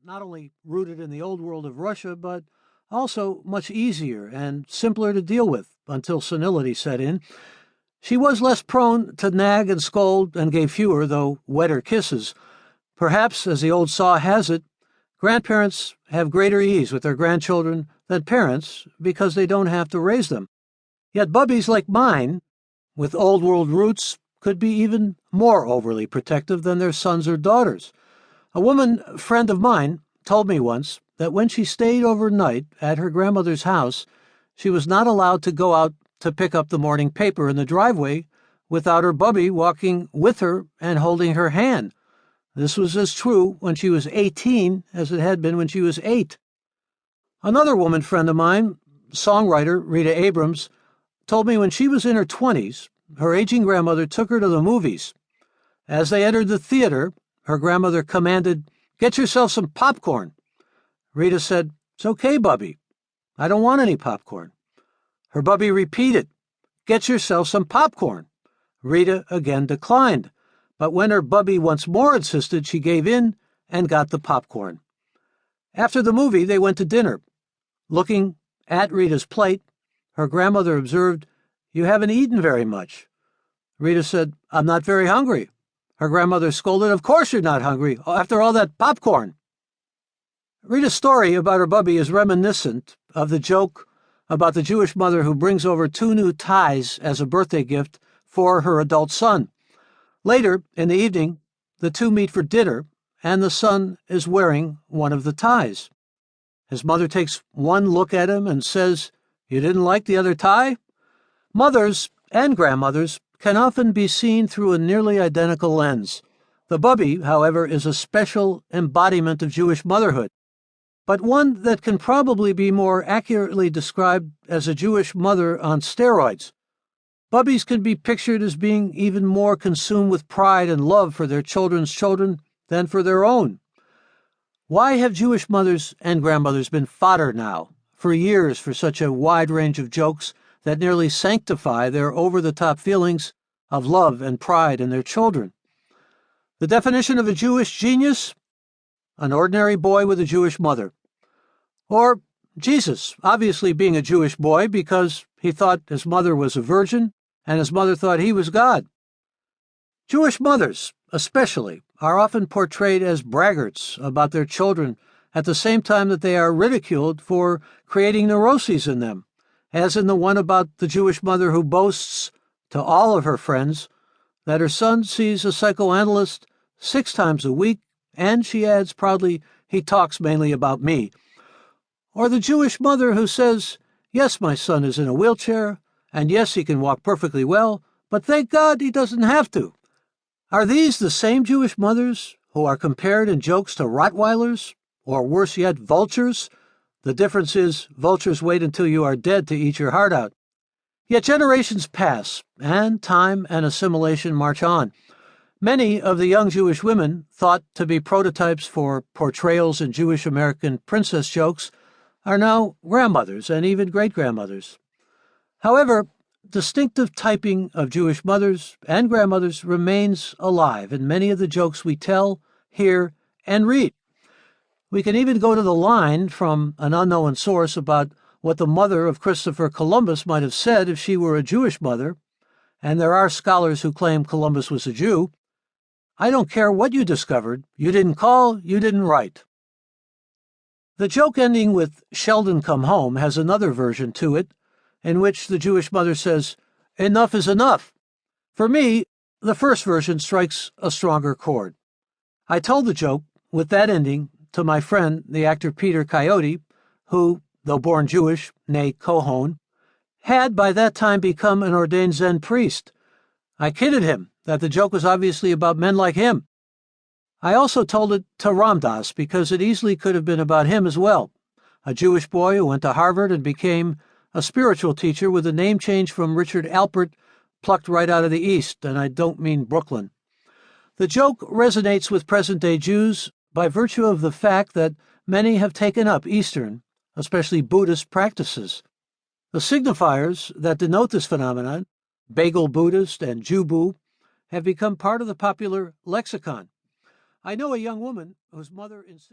not only rooted in the old world of Russia, but also much easier and simpler to deal with until senility set in. She was less prone to nag and scold and gave fewer, though wetter, kisses. Perhaps, as the old saw has it, grandparents have greater ease with their grandchildren than parents because they don't have to raise them. Yet bubbies like mine, with old world roots, could be even more overly protective than their sons or daughters. A woman friend of mine told me once that when she stayed overnight at her grandmother's house, she was not allowed to go out to pick up the morning paper in the driveway without her bubby walking with her and holding her hand. This was as true when she was 18 as it had been when she was 8. Another woman friend of mine, songwriter Rita Abrams, told me when she was in her 20s, her aging grandmother took her to the movies. As they entered the theater, her grandmother commanded, "Get yourself some popcorn." Rita said, "It's okay, bubby. I don't want any popcorn." Her bubby repeated, "Get yourself some popcorn." Rita again declined, but when her bubby once more insisted, she gave in and got the popcorn. After the movie, they went to dinner. Looking at Rita's plate, her grandmother observed, "You haven't eaten very much." Rita said, "I'm not very hungry." Her grandmother scolded, "Of course you're not hungry, after all that popcorn." Rita's story about her bubby is reminiscent of the joke about the Jewish mother who brings over 2 new ties as a birthday gift for her adult son. Later, in the evening, the two meet for dinner, and the son is wearing one of the ties. His mother takes one look at him and says, "You didn't like the other tie?" Mothers and grandmothers can often be seen through a nearly identical lens. The bubby, however, is a special embodiment of Jewish motherhood, but one that can probably be more accurately described as a Jewish mother on steroids. Bubbies can be pictured as being even more consumed with pride and love for their children's children than for their own. Why have Jewish mothers and grandmothers been fodder now, for years, for such a wide range of jokes that nearly sanctify their over-the-top feelings of love and pride in their children? The definition of a Jewish genius? An ordinary boy with a Jewish mother. Or Jesus, obviously being a Jewish boy because he thought his mother was a virgin and his mother thought he was God. Jewish mothers, especially, are often portrayed as braggarts about their children at the same time that they are ridiculed for creating neuroses in them, as in the one about the Jewish mother who boasts to all of her friends that her son sees a psychoanalyst 6 times a week, and she adds proudly, "He talks mainly about me." Or the Jewish mother who says, "Yes, my son is in a wheelchair, and yes, he can walk perfectly well, but thank God he doesn't have to." Are these the same Jewish mothers who are compared in jokes to Rottweilers, or worse yet, vultures? The difference is, vultures wait until you are dead to eat your heart out. Yet generations pass, and time and assimilation march on. Many of the young Jewish women thought to be prototypes for portrayals in Jewish American princess jokes are now grandmothers and even great-grandmothers. However, distinctive typing of Jewish mothers and grandmothers remains alive in many of the jokes we tell, hear, and read. We can even go to the line from an unknown source about what the mother of Christopher Columbus might have said if she were a Jewish mother, and there are scholars who claim Columbus was a Jew. "I don't care what you discovered. You didn't call, you didn't write." The joke ending with "Sheldon come home" has another version to it, in which the Jewish mother says, "Enough is enough." For me, the first version strikes a stronger chord. I told the joke, with that ending, to my friend, the actor Peter Coyote, who, though born Jewish, nay Kohon, had by that time become an ordained Zen priest. I kidded him that the joke was obviously about men like him. I also told it to Ramdas because it easily could have been about him as well, a Jewish boy who went to Harvard and became a spiritual teacher with a name change from Richard Alpert, plucked right out of the East, and I don't mean Brooklyn. The joke resonates with present-day Jews by virtue of the fact that many have taken up Eastern, especially Buddhist, practices. The signifiers that denote this phenomenon, Bagel Buddhist and Jubu, have become part of the popular lexicon. I know a young woman whose mother insisted